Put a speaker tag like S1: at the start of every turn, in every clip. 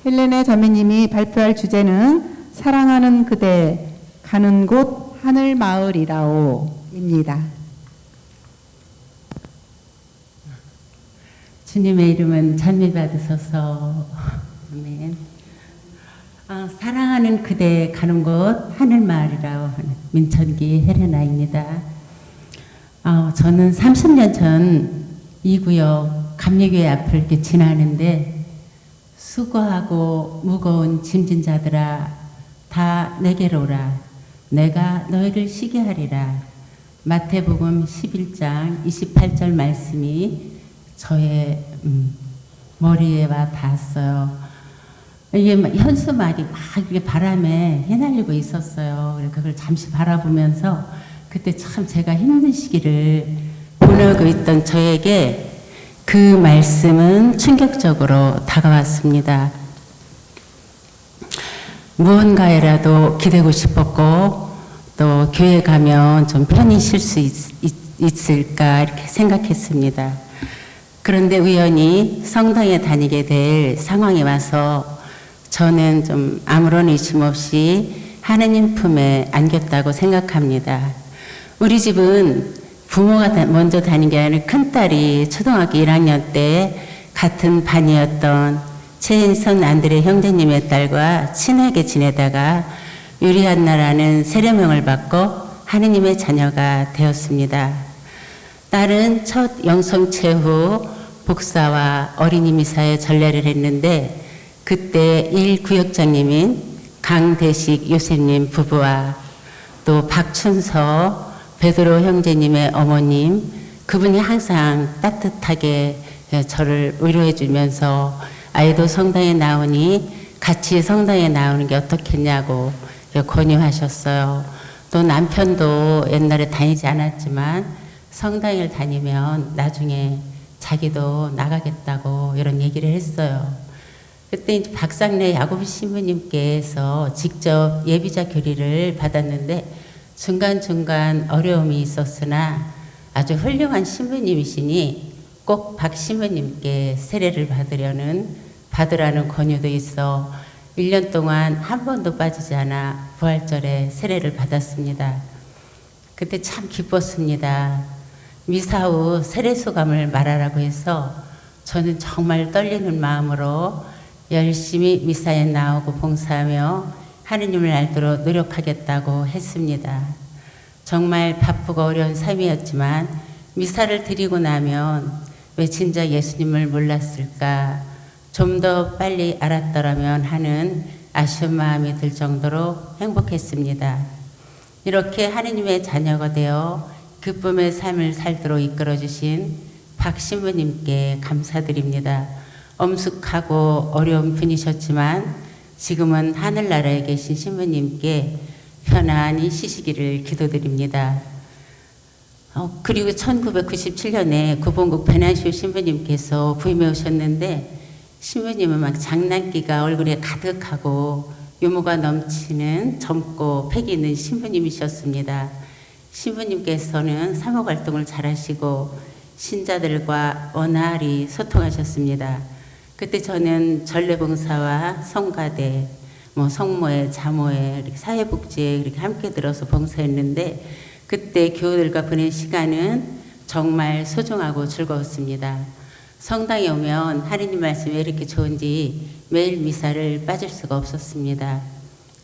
S1: 헬레네 자매님이 발표할 주제는 사랑하는 그대 가는 곳 하늘마을이라오입니다.
S2: 주님의 이름은 찬미 받으소서. 아멘. 사랑하는 그대 가는 곳 하늘마을이라고 하는 민천기 헬레나입니다. 저는 30년 전 이 구역 감리교회 앞을 이렇게 지나는데 수고하고 무거운 짐진 자들아 다 내게로 오라. 내가 너희를 쉬게 하리라. 마태복음 11장 28절 말씀이 저의 머리에 와 닿았어요. 이게 현수막이 막 이렇게 바람에 휘날리고 있었어요. 그걸 잠시 바라보면서 그때 참 제가 힘든 시기를 보내고 있던 저에게 그 말씀은 충격적으로 다가왔습니다. 무언가에라도 기대고 싶었고 또 교회 가면 좀 편히 쉴 수 있을까 이렇게 생각했습니다. 그런데 우연히 성당에 다니게 될 상황에 와서 저는 좀 아무런 의심 없이 하느님 품에 안겼다고 생각합니다. 우리 집은 부모가 먼저 다닌 게 아니라 큰딸이 초등학교 1학년 때 같은 반이었던 최인선 안드레 형제님의 딸과 친하게 지내다가 유리한나라는 세례명을 받고 하느님의 자녀가 되었습니다. 딸은 첫 영성체 후 복사와 어린이 미사에 전례를 했는데 그때 1구역장님인 강대식 요셉님 부부와 또 박춘서 베드로 형제님의 어머님, 그분이 항상 따뜻하게 저를 위로해 주면서 아이도 성당에 나오니 같이 성당에 나오는 게 어떻겠냐고 권유하셨어요. 또 남편도 옛날에 다니지 않았지만 성당을 다니면 나중에 자기도 나가겠다고 이런 얘기를 했어요. 그때 이제 박상래 야고보 신부님께서 직접 예비자 교리를 받았는데 중간중간 어려움이 있었으나 아주 훌륭한 신부님이시니 꼭 박 신부님께 세례를 받으라는 권유도 있어 1년 동안 한 번도 빠지지 않아 부활절에 세례를 받았습니다. 그때 참 기뻤습니다. 미사 후 세례 소감을 말하라고 해서 저는 정말 떨리는 마음으로 열심히 미사에 나오고 봉사하며 하느님을 알도록 노력하겠다고 했습니다. 정말 바쁘고 어려운 삶이었지만 미사를 드리고 나면 왜 진짜 예수님을 몰랐을까, 좀 더 빨리 알았더라면 하는 아쉬운 마음이 들 정도로 행복했습니다. 이렇게 하느님의 자녀가 되어 기쁨의 삶을 살도록 이끌어주신 박 신부님께 감사드립니다. 엄숙하고 어려운 분이셨지만 지금은 하늘나라에 계신 신부님께 편안히 쉬시기를 기도드립니다. 그리고 1997년에 구본국 배난시오 신부님께서 부임해 오셨는데 신부님은 막 장난기가 얼굴에 가득하고 유머가 넘치는 젊고 패기 있는 신부님이셨습니다. 신부님께서는 사목활동을 잘하시고 신자들과 원활히 소통하셨습니다. 그때 저는 전례봉사와 성가대, 성모회, 자모회, 이렇게 사회복지에 이렇게 함께 들어서 봉사했는데 그때 교우들과 보낸 시간은 정말 소중하고 즐거웠습니다. 성당에 오면 하느님 말씀이 왜 이렇게 좋은지 매일 미사를 빠질 수가 없었습니다.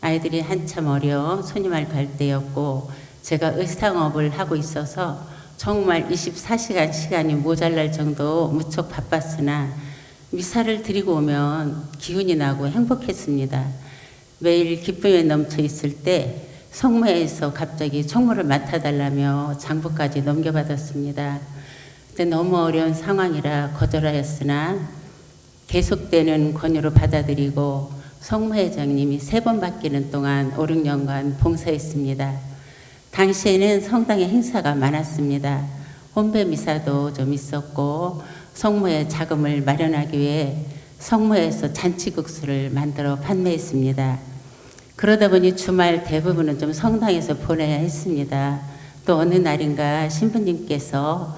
S2: 아이들이 한참 어려 소님할 갈 때였고 제가 의상업을 하고 있어서 정말 24시간 시간이 모자랄 정도 무척 바빴으나 미사를 드리고 오면 기운이 나고 행복했습니다. 매일 기쁨에 넘쳐 있을 때 성모에서 갑자기 총무를 맡아달라며 장부까지 넘겨받았습니다. 그때 너무 어려운 상황이라 거절하였으나 계속되는 권유로 받아들이고 성모회장님이 3번 바뀌는 동안 5, 6년간 봉사했습니다. 당시에는 성당에 행사가 많았습니다. 혼배 미사도 좀 있었고 성모의 자금을 마련하기 위해 성모에서 잔치국수를 만들어 판매했습니다. 그러다 보니 주말 대부분은 좀 성당에서 보내야 했습니다. 또 어느 날인가 신부님께서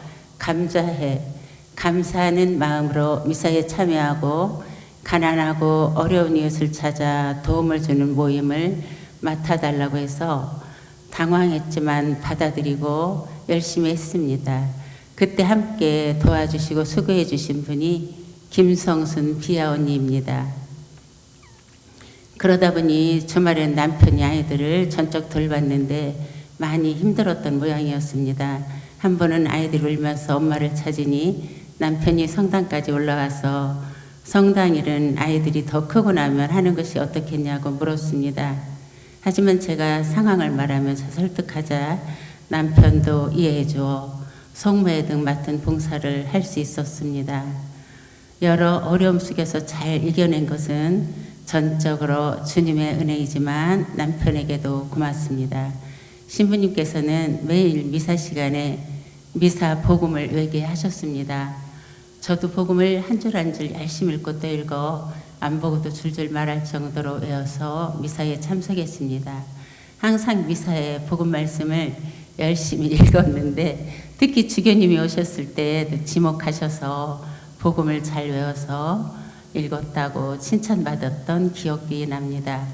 S2: 감사하는 마음으로 미사에 참여하고 가난하고 어려운 이웃을 찾아 도움을 주는 모임을 맡아달라고 해서 당황했지만 받아들이고 열심히 했습니다. 그때 함께 도와주시고 수고해 주신 분이 김성순 비아언니입니다. 그러다 보니 주말엔 남편이 아이들을 전적 돌봤는데 많이 힘들었던 모양이었습니다. 한 번은 아이들이 울면서 엄마를 찾으니 남편이 성당까지 올라와서 성당일은 아이들이 더 크고 나면 하는 것이 어떻겠냐고 물었습니다. 하지만 제가 상황을 말하면서 설득하자 남편도 이해해 주어 성모회 등 맡은 봉사를 할 수 있었습니다. 여러 어려움 속에서 잘 이겨낸 것은 전적으로 주님의 은혜이지만 남편에게도 고맙습니다. 신부님께서는 매일 미사 시간에 미사 복음을 외계하셨습니다. 저도 복음을 한 줄 한 줄 열심히 읽고 또 읽어 안 보고도 줄줄 말할 정도로 외워서 미사에 참석했습니다. 항상 미사에 복음 말씀을 열심히 읽었는데 특히 주교님이 오셨을 때 지목하셔서 복음을 잘 외워서 읽었다고 칭찬받았던 기억이 납니다.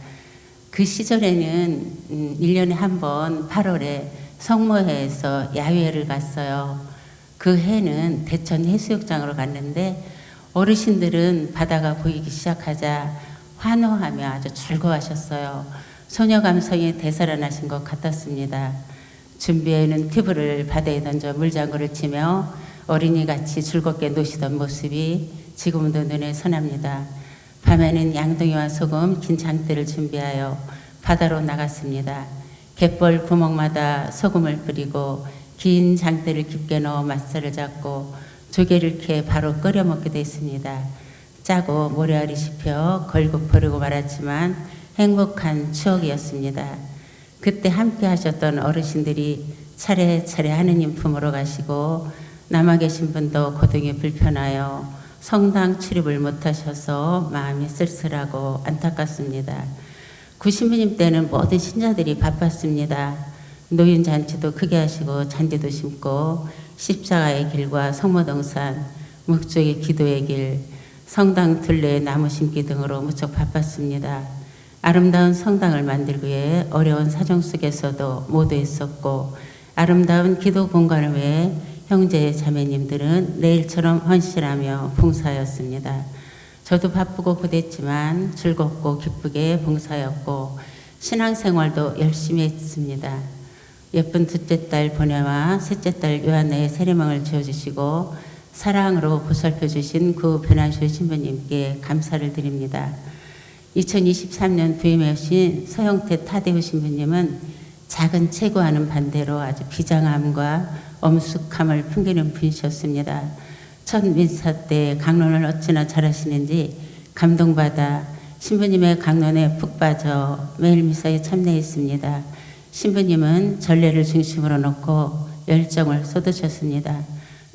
S2: 그 시절에는 1년에 한 번 8월에 성모회에서 야외를 갔어요. 그 해는 대천 해수욕장으로 갔는데 어르신들은 바다가 보이기 시작하자 환호하며 아주 즐거워하셨어요. 소녀 감성이 되살아나신 것 같았습니다. 준비해놓은 튜브를 바다에 던져 물장구를 치며 어린이같이 즐겁게 노시던 모습이 지금도 눈에 선합니다. 밤에는 양동이와 소금, 긴 장대를 준비하여 바다로 나갔습니다. 갯벌 구멍마다 소금을 뿌리고 긴 장대를 깊게 넣어 맛살을 잡고 조개를 캐 바로 끓여 먹기도 했습니다. 짜고 모래알이 씹혀 걸고 버리고 말았지만 행복한 추억이었습니다. 그때 함께 하셨던 어르신들이 차례차례 하느님 품으로 가시고 남아 계신 분도 고통이 불편하여 성당 출입을 못하셔서 마음이 쓸쓸하고 안타깝습니다. 구신부님 때는 모든 신자들이 바빴습니다. 노인잔치도 크게 하시고 잔디도 심고 십자가의 길과 성모동산, 묵주의 기도의 길, 성당 둘레 나무 심기 등으로 무척 바빴습니다. 아름다운 성당을 만들기 위해 어려운 사정 속에서도 모두했었고 아름다운 기도 공간을 위해 형제 자매님들은 내일처럼 헌신하며 봉사하였습니다. 저도 바쁘고 고됐지만 즐겁고 기쁘게 봉사였고 신앙생활도 열심히 했습니다. 예쁜 둘째 딸 보내와 셋째 딸 요한나의 세례명을 지어주시고 사랑으로 보살펴 주신 구 변한수 신부님께 감사를 드립니다. 2023년 부임해 오신 서영태 타데우 신부님은 작은 체구와는 반대로 아주 비장함과 엄숙함을 풍기는 분이셨습니다. 첫 민사 때 강론을 어찌나 잘하시는지 감동받아 신부님의 강론에 푹 빠져 매일 미사에 참여했습니다. 신부님은 전례를 중심으로 놓고 열정을 쏟으셨습니다.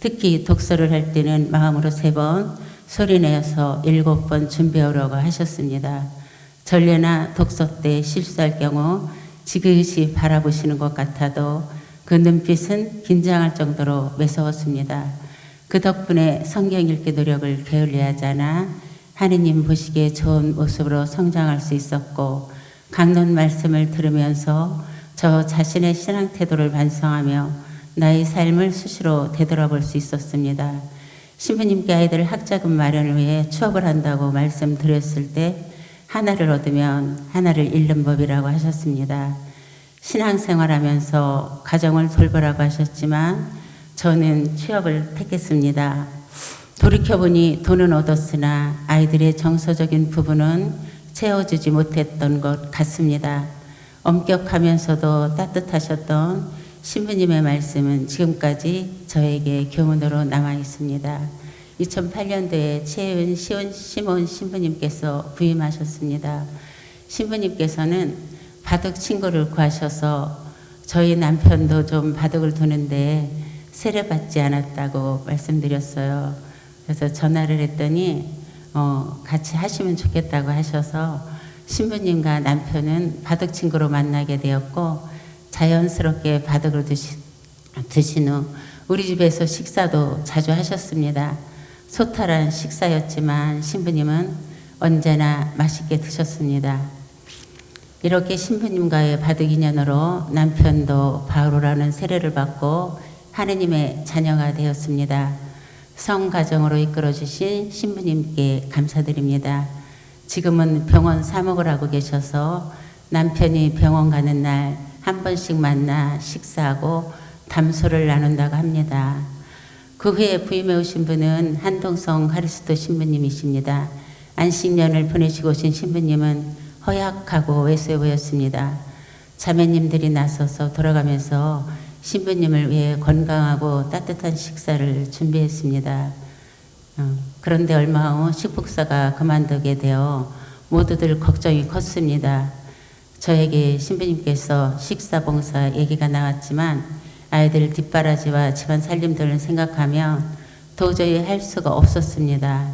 S2: 특히 독서를 할 때는 마음으로 3번, 소리내어서 7번 준비하라고 하셨습니다. 전례나 독서 때 실수할 경우 지그시 바라보시는 것 같아도 그 눈빛은 긴장할 정도로 매서웠습니다. 그 덕분에 성경 읽기 노력을 게을리하지 않아 하느님 보시기에 좋은 모습으로 성장할 수 있었고 강론 말씀을 들으면서 저 자신의 신앙 태도를 반성하며 나의 삶을 수시로 되돌아볼 수 있었습니다. 신부님께 아이들 학자금 마련을 위해 취업을 한다고 말씀드렸을 때 하나를 얻으면 하나를 잃는 법이라고 하셨습니다. 신앙생활하면서 가정을 돌보라고 하셨지만 저는 취업을 택했습니다. 돌이켜보니 돈은 얻었으나 아이들의 정서적인 부분은 채워주지 못했던 것 같습니다. 엄격하면서도 따뜻하셨던 신부님의 말씀은 지금까지 저에게 교훈으로 남아 있습니다. 2008년도에 최은 시몬 신부님께서 부임하셨습니다. 신부님께서는 바둑 친구를 구하셔서 저희 남편도 좀 바둑을 두는데 세례받지 않았다고 말씀드렸어요. 그래서 전화를 했더니 같이 하시면 좋겠다고 하셔서 신부님과 남편은 바둑 친구로 만나게 되었고 자연스럽게 바둑을 드신 후 우리 집에서 식사도 자주 하셨습니다. 소탈한 식사였지만 신부님은 언제나 맛있게 드셨습니다. 이렇게 신부님과의 바둑 인연으로 남편도 바오로라는 세례를 받고 하느님의 자녀가 되었습니다. 성가정으로 이끌어주신 신부님께 감사드립니다. 지금은 병원 사목을 하고 계셔서 남편이 병원 가는 날 한 번씩 만나 식사하고 담소를 나눈다고 합니다. 그 후에 부임해 오신 분은 한동성 카리스도 신부님이십니다. 안식년을 보내시고 오신 신부님은 허약하고 왜소해 보였습니다. 자매님들이 나서서 돌아가면서 신부님을 위해 건강하고 따뜻한 식사를 준비했습니다. 그런데 얼마 후 식복사가 그만두게 되어 모두들 걱정이 컸습니다. 저에게 신부님께서 식사봉사 얘기가 나왔지만 아이들 뒷바라지와 집안 살림들을 생각하면 도저히 할 수가 없었습니다.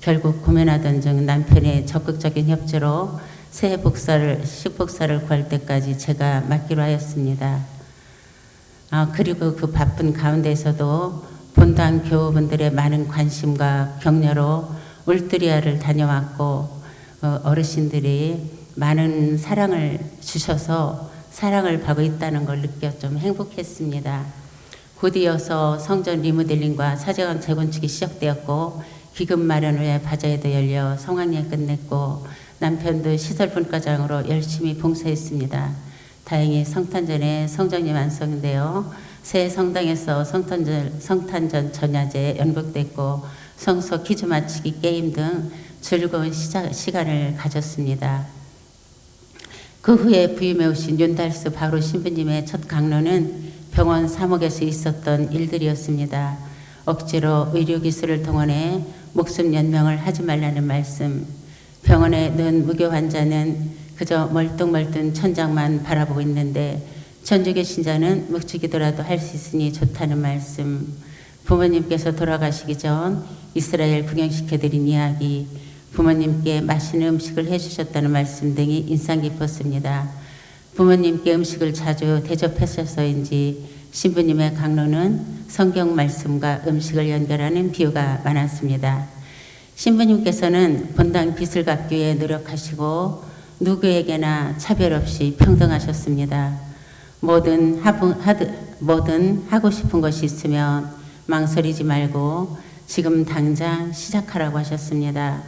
S2: 결국 고민하던 중 남편의 적극적인 협조로 식복사를 구할 때까지 제가 맡기로 하였습니다. 그리고 그 바쁜 가운데서도 본당 교우분들의 많은 관심과 격려로 울뜨리아를 다녀왔고 어르신들이 많은 사랑을 주셔서 사랑을 받고 있다는 걸 느껴 좀 행복했습니다. 곧이어서 성전 리모델링과 사제관 재건축이 시작되었고 기금 마련 후에 바자회도 열려 성황리에 끝냈고 남편도 시설분과장으로 열심히 봉사했습니다. 다행히 성탄전에 성전이 완성되어 새 성당에서 성탄전 전야제 연극됐고 성서 퀴즈 맞히기 게임 등 즐거운 시간을 가졌습니다. 그 후에 부임해 오신 윤달수 바로 신부님의 첫 강론은 병원 사목에서 있었던 일들이었습니다. 억지로 의료기술을 동원해 목숨 연명을 하지 말라는 말씀, 병원에 넣은 무교 환자는 그저 멀뚱멀뚱 천장만 바라보고 있는데 천주교 신자는 묵주기도라도 할 수 있으니 좋다는 말씀, 부모님께서 돌아가시기 전 이스라엘 구경시켜드린 이야기, 부모님께 맛있는 음식을 해주셨다는 말씀 등이 인상 깊었습니다. 부모님께 음식을 자주 대접하셔서인지 신부님의 강론은 성경 말씀과 음식을 연결하는 비유가 많았습니다. 신부님께서는 본당 빚을 갚기 위해 노력하시고 누구에게나 차별 없이 평등하셨습니다. 뭐든 하고 싶은 것이 있으면 망설이지 말고 지금 당장 시작하라고 하셨습니다.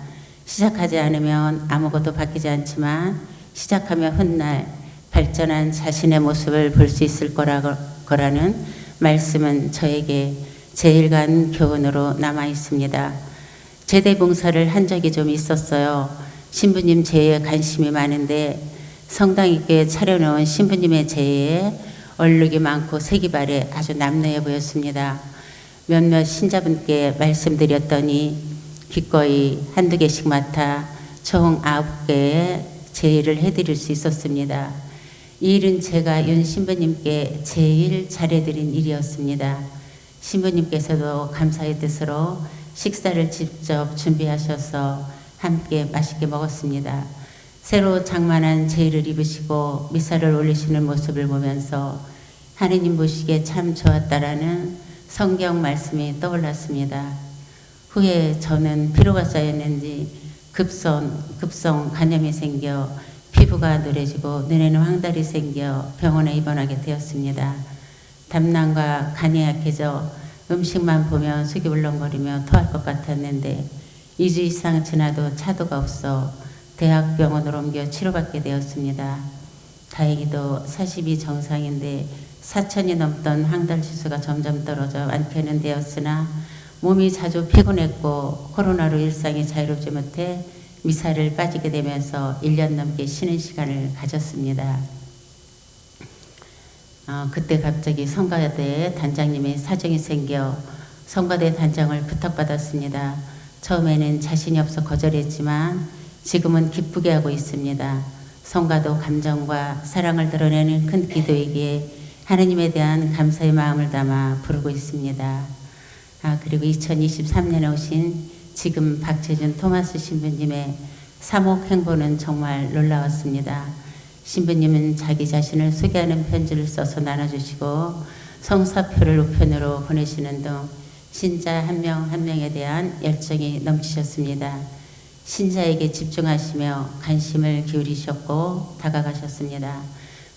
S2: 시작하지 않으면 아무것도 바뀌지 않지만 시작하면 훗날 발전한 자신의 모습을 볼 수 있을 거라는 말씀은 저에게 제1간 교훈으로 남아 있습니다. 제대 봉사를 한 적이 좀 있었어요. 신부님 제에 관심이 많은데 성당 있게 차려놓은 신부님의 제에 얼룩이 많고 색이 바래 아주 남루해 보였습니다. 몇몇 신자분께 말씀드렸더니 기꺼이 한두 개씩 맡아 총 9개의 제의를 해드릴 수 있었습니다. 이 일은 제가 윤 신부님께 제일 잘해드린 일이었습니다. 신부님께서도 감사의 뜻으로 식사를 직접 준비하셔서 함께 맛있게 먹었습니다. 새로 장만한 제의를 입으시고 미사를 올리시는 모습을 보면서 하느님 보시기에 참 좋았다라는 성경 말씀이 떠올랐습니다. 후에 저는 피로가 쌓였는지 급성 간염이 생겨 피부가 누래지고 눈에는 황달이 생겨 병원에 입원하게 되었습니다. 담낭과 간이 약해져 음식만 보면 속이 울렁거리며 토할 것 같았는데 2주 이상 지나도 차도가 없어 대학병원으로 옮겨 치료받게 되었습니다. 다행히도 40이 정상인데 4,000이 넘던 황달 지수가 점점 떨어져 완쾌는 되었으나 몸이 자주 피곤했고 코로나로 일상이 자유롭지 못해 미사를 빠지게 되면서 1년 넘게 쉬는 시간을 가졌습니다. 그때 갑자기 성가대 단장님의 사정이 생겨 성가대 단장을 부탁받았습니다. 처음에는 자신이 없어 거절했지만 지금은 기쁘게 하고 있습니다. 성가도 감정과 사랑을 드러내는 큰 기도이기에 하느님에 대한 감사의 마음을 담아 부르고 있습니다. 그리고 2023년에 오신 지금 박재준 토마스 신부님의 사목 행보는 정말 놀라웠습니다. 신부님은 자기 자신을 소개하는 편지를 써서 나눠주시고 성사표를 우편으로 보내시는 등 신자 한 명 한 명에 대한 열정이 넘치셨습니다. 신자에게 집중하시며 관심을 기울이셨고 다가가셨습니다.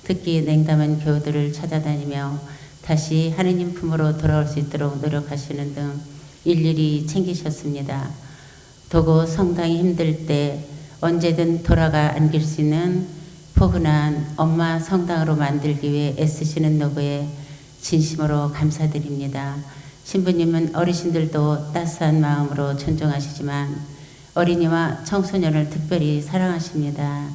S2: 특히 냉담한 교우들을 찾아다니며 다시 하느님 품으로 돌아올 수 있도록 노력하시는 등 일일이 챙기셨습니다. 도고 성당이 힘들 때 언제든 돌아가 안길 수 있는 포근한 엄마 성당으로 만들기 위해 애쓰시는 노고에 진심으로 감사드립니다. 신부님은 어르신들도 따스한 마음으로 존중하시지만 어린이와 청소년을 특별히 사랑하십니다.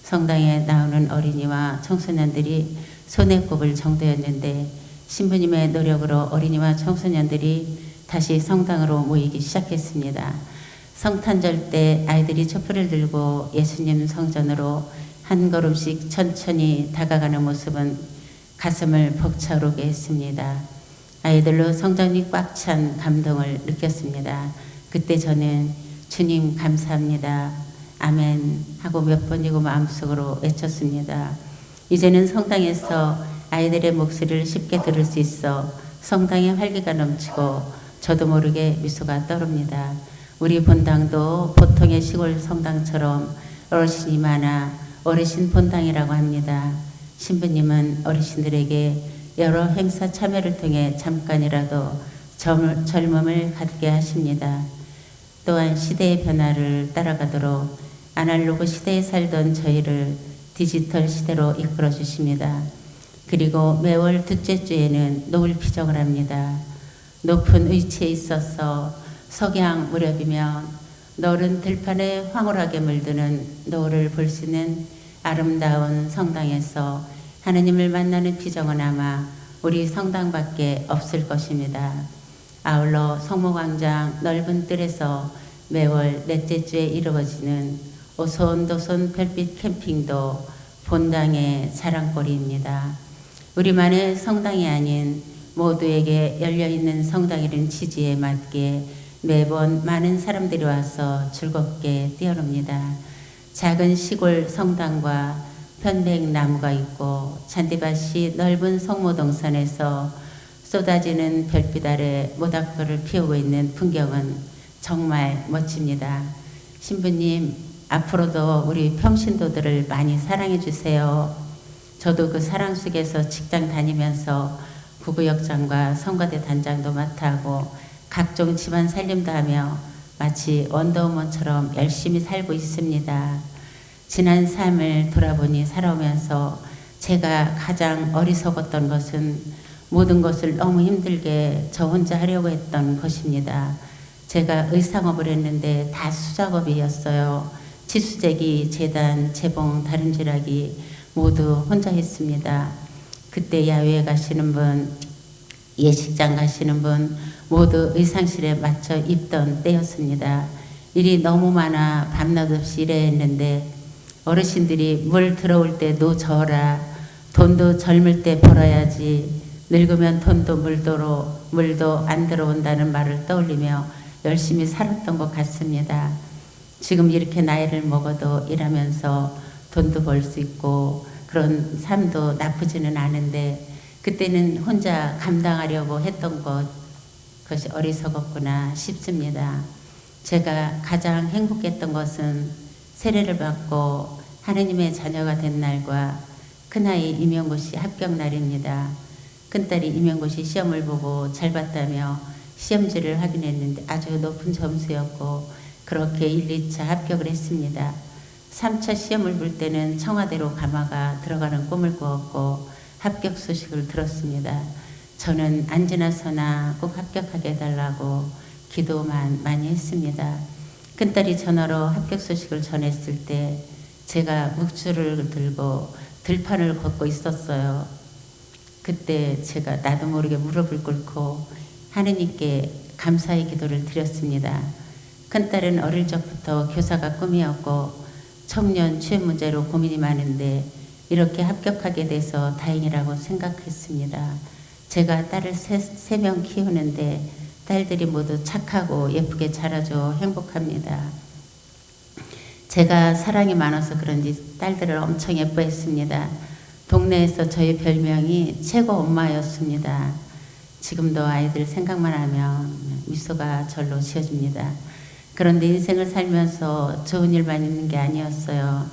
S2: 성당에 나오는 어린이와 청소년들이 손에 꼽을 정도였는데 신부님의 노력으로 어린이와 청소년들이 다시 성당으로 모이기 시작했습니다. 성탄절 때 아이들이 촛불을 들고 예수님 성전으로 한 걸음씩 천천히 다가가는 모습은 가슴을 벅차오르게 했습니다. 아이들로 성전이 꽉 찬 감동을 느꼈습니다. 그때 저는 주님 감사합니다. 아멘 하고 몇 번이고 마음속으로 외쳤습니다. 이제는 성당에서 아이들의 목소리를 쉽게 들을 수 있어 성당에 활기가 넘치고 저도 모르게 미소가 떠오릅니다. 우리 본당도 보통의 시골 성당처럼 어르신이 많아 어르신 본당이라고 합니다. 신부님은 어르신들에게 여러 행사 참여를 통해 잠깐이라도 젊음을 갖게 하십니다. 또한 시대의 변화를 따라가도록 아날로그 시대에 살던 저희를 디지털 시대로 이끌어 주십니다. 그리고 매월 둘째 주에는 노을 피정을 합니다. 높은 위치에 있어서 석양 무렵이면 너른 들판에 황홀하게 물드는 노을을 볼 수 있는 아름다운 성당에서 하느님을 만나는 피정은 아마 우리 성당밖에 없을 것입니다. 아울러 성모광장 넓은 뜰에서 매월 넷째 주에 이루어지는 오손도손 별빛 캠핑도 본당의 자랑거리입니다. 우리만의 성당이 아닌 모두에게 열려있는 성당이라는 취지에 맞게 매번 많은 사람들이 와서 즐겁게 뛰어놉니다. 작은 시골 성당과 편백나무가 있고 잔디밭이 넓은 성모동산에서 쏟아지는 별빛 아래 모닥불을 피우고 있는 풍경은 정말 멋집니다. 신부님, 앞으로도 우리 평신도들을 많이 사랑해 주세요. 저도 그 사랑 속에서 직장 다니면서 구구역장과 성가대 단장도 맡아하고 각종 집안 살림도 하며 마치 원더우먼처럼 열심히 살고 있습니다. 지난 삶을 돌아보니 살아오면서 제가 가장 어리석었던 것은 모든 것을 너무 힘들게 저 혼자 하려고 했던 것입니다. 제가 의상업을 했는데 다 수작업이었어요. 치수제기, 재단, 재봉, 다림질하기 모두 혼자 했습니다. 그때 야외에 가시는 분, 예식장 가시는 분 모두 의상실에 맞춰 입던 때였습니다. 일이 너무 많아 밤낮 없이 일해야 했는데 어르신들이 물 들어올 때 노 저어라, 돈도 젊을 때 벌어야지, 늙으면 돈도 물도 안 들어온다는 말을 떠올리며 열심히 살았던 것 같습니다. 지금 이렇게 나이를 먹어도 일하면서 돈도 벌 수 있고 그런 삶도 나쁘지는 않은데 그때는 혼자 감당하려고 했던 것이 어리석었구나 싶습니다. 제가 가장 행복했던 것은 세례를 받고 하느님의 자녀가 된 날과 큰아이 임영구씨 합격 날입니다. 큰딸이 임영구씨 시험을 보고 잘 봤다며 시험지를 확인했는데 아주 높은 점수였고 그렇게 1, 2차 합격을 했습니다. 3차 시험을 볼 때는 청와대로 가마가 들어가는 꿈을 꾸었고 합격 소식을 들었습니다. 저는 안 지나서나 꼭 합격하게 해달라고 기도만 많이 했습니다. 큰딸이 전화로 합격 소식을 전했을 때 제가 묵주를 들고 들판을 걷고 있었어요. 그때 제가 나도 모르게 무릎을 꿇고 하느님께 감사의 기도를 드렸습니다. 큰딸은 어릴 적부터 교사가 꿈이었고 청년 취업 문제로 고민이 많은데 이렇게 합격하게 돼서 다행이라고 생각했습니다. 제가 딸을 세 명 키우는데 딸들이 모두 착하고 예쁘게 자라줘 행복합니다. 제가 사랑이 많아서 그런지 딸들을 엄청 예뻐했습니다. 동네에서 저희 별명이 최고 엄마였습니다. 지금도 아이들 생각만 하면 미소가 절로 지어집니다. 그런데 인생을 살면서 좋은 일만 있는 게 아니었어요.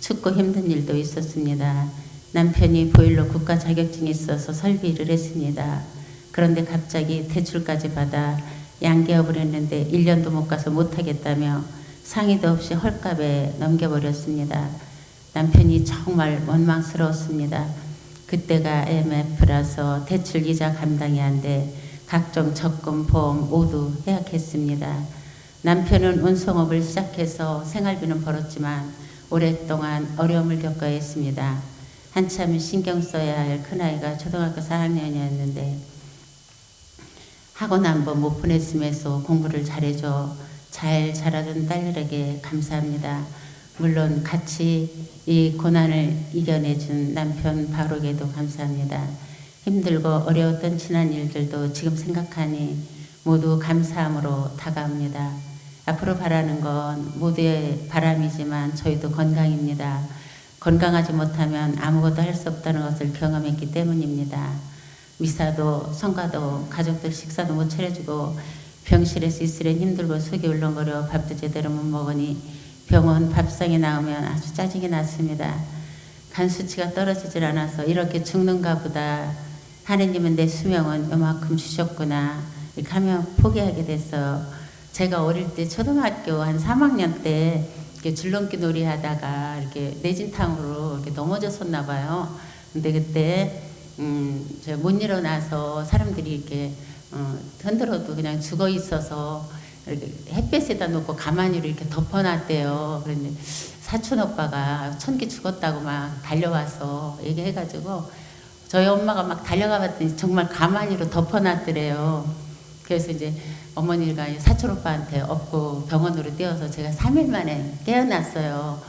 S2: 춥고 힘든 일도 있었습니다. 남편이 보일러 국가 자격증이 있어서 설비를 했습니다. 그런데 갑자기 대출까지 받아 양개업을 했는데 1년도 못 가서 못하겠다며 상의도 없이 헐값에 넘겨버렸습니다. 남편이 정말 원망스러웠습니다. 그때가 IMF라서 대출 이자 감당이 안 돼 각종 적금, 보험 모두 해약했습니다. 남편은 운송업을 시작해서 생활비는 벌었지만 오랫동안 어려움을 겪어야 했습니다. 한참 신경 써야 할 큰아이가 초등학교 4학년이었는데 학원 한 번 못 보냈음에도 공부를 잘해줘 잘 자라던 딸에게 감사합니다. 물론 같이 이 고난을 이겨내준 남편 바로에게도 감사합니다. 힘들고 어려웠던 지난 일들도 지금 생각하니 모두 감사함으로 다가옵니다. 앞으로 바라는 건 모두의 바람이지만 저희도 건강입니다. 건강하지 못하면 아무것도 할 수 없다는 것을 경험했기 때문입니다. 미사도 성가도 가족들 식사도 못 차려주고 병실에서 있으려 힘들고 속이 울렁거려 밥도 제대로 못 먹으니 병원 밥상에 나오면 아주 짜증이 났습니다. 간 수치가 떨어지질 않아서 이렇게 죽는가 보다. 하느님은 내 수명은 요만큼 주셨구나. 이렇게 하면 포기하게 됐어요. 제가 어릴 때 초등학교 한 3학년 때 이렇게 줄넘기 놀이 하다가 이렇게 내진탕으로 이렇게 넘어졌었나 봐요. 근데 그때 제가 못 일어나서 사람들이 이렇게 흔들어도 그냥 죽어 있어서 이렇게 햇볕에다 놓고 가만히로 이렇게 덮어놨대요. 그런데 사촌 오빠가 천기 죽었다고 막 달려와서 얘기해가지고 저희 엄마가 막 달려가 봤더니 정말 가만히로 덮어놨더래요. 그래서 이제 어머니가 사촌 오빠한테 업고 병원으로 뛰어서 제가 3일 만에 깨어났어요.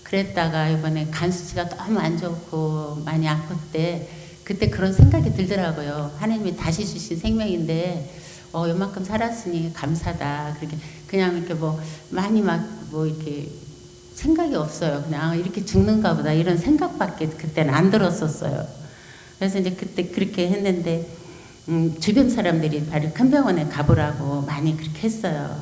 S2: 그랬다가 이번에 간 수치가 너무 안 좋고 많이 아팠대. 그때 그런 생각이 들더라고요. 하나님이 다시 주신 생명인데 요만큼 살았으니 감사다. 그렇게 그냥 이렇게 뭐 많이 막 뭐 이렇게 생각이 없어요. 그냥 이렇게 죽는가 보다 이런 생각밖에 그때는 안 들었었어요. 그래서 이제 그때 그렇게 했는데 주변 사람들이 바로 큰 병원에 가보라고 많이 그렇게 했어요.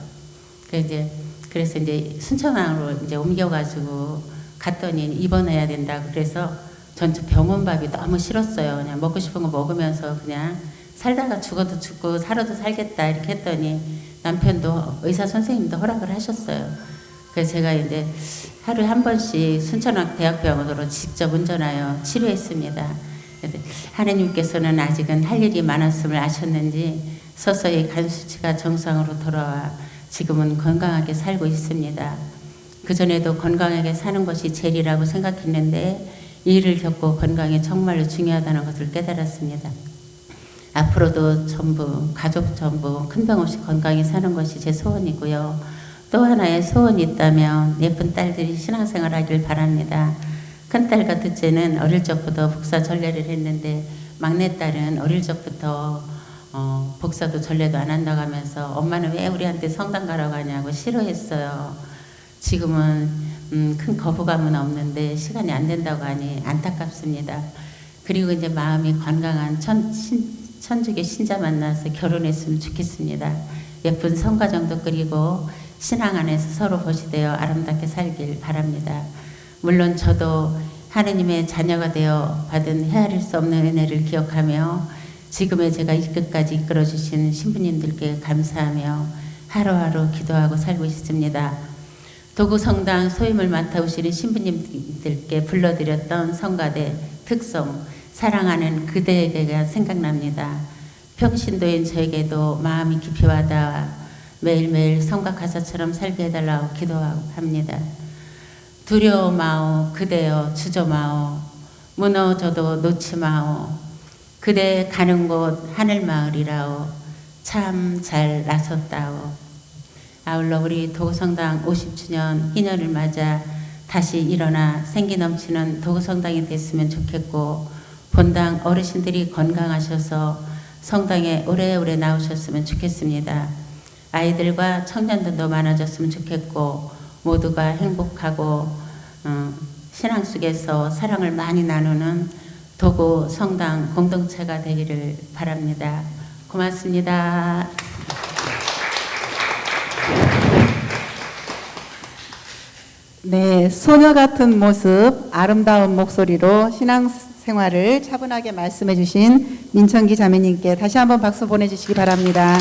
S2: 그래서 이제 순천항으로 이제 옮겨가지고 갔더니 입원해야 된다고 그래서 전 병원 밥이 너무 싫었어요. 그냥 먹고 싶은 거 먹으면서 그냥 살다가 죽어도 죽고 살아도 살겠다 이렇게 했더니 남편도 의사 선생님도 허락을 하셨어요. 그래서 제가 이제 하루에 한 번씩 순천항 대학병원으로 직접 운전하여 치료했습니다. 하느님께서는 아직은 할 일이 많았음을 아셨는지 서서히 간 수치가 정상으로 돌아와 지금은 건강하게 살고 있습니다. 그전에도 건강하게 사는 것이 제일이라고 생각했는데 이 일을 겪고 건강이 정말로 중요하다는 것을 깨달았습니다. 앞으로도 전부 가족 전부 큰 병 없이 건강히 사는 것이 제 소원이고요. 또 하나의 소원이 있다면 예쁜 딸들이 신앙생활 하길 바랍니다. 큰딸과 둘째는 어릴 적부터 복사 전례를 했는데 막내딸은 어릴 적부터 복사도 전례도 안 한다고 하면서 엄마는 왜 우리한테 성당 가라고 하냐고 싫어했어요. 지금은 큰 거부감은 없는데 시간이 안 된다고 하니 안타깝습니다. 그리고 이제 마음이 건강한 천주교 신자 만나서 결혼했으면 좋겠습니다. 예쁜 성가정도 그리고 신앙 안에서 서로 보시되어 아름답게 살길 바랍니다. 물론 저도 하느님의 자녀가 되어 받은 헤아릴 수 없는 은혜를 기억하며 지금의 제가 이 끝까지 이끌어주신 신부님들께 감사하며 하루하루 기도하고 살고 있습니다. 도구성당 소임을 맡아오시는 신부님들께 불러드렸던 성가대 특송 사랑하는 그대에게가 생각납니다. 평신도인 저에게도 마음이 깊이 와닿아 매일매일 성가 가사처럼 살게 해달라고 기도합니다. 두려워 마오 그대여 주저 마오 무너져도 놓지 마오 그대 가는 곳 하늘마을이라오 참 잘 나섰다오. 아울러 우리 도구성당 50주년 희년을 맞아 다시 일어나 생기 넘치는 도구성당이 됐으면 좋겠고 본당 어르신들이 건강하셔서 성당에 오래오래 나오셨으면 좋겠습니다. 아이들과 청년들도 많아졌으면 좋겠고 모두가 행복하고 신앙 속에서 사랑을 많이 나누는 도구 성당 공동체가 되기를 바랍니다. 고맙습니다.
S1: 네, 소녀 같은 모습, 아름다운 목소리로 신앙생활을 차분하게 말씀해 주신 민천기 자매님께 다시 한번 박수 보내주시기 바랍니다.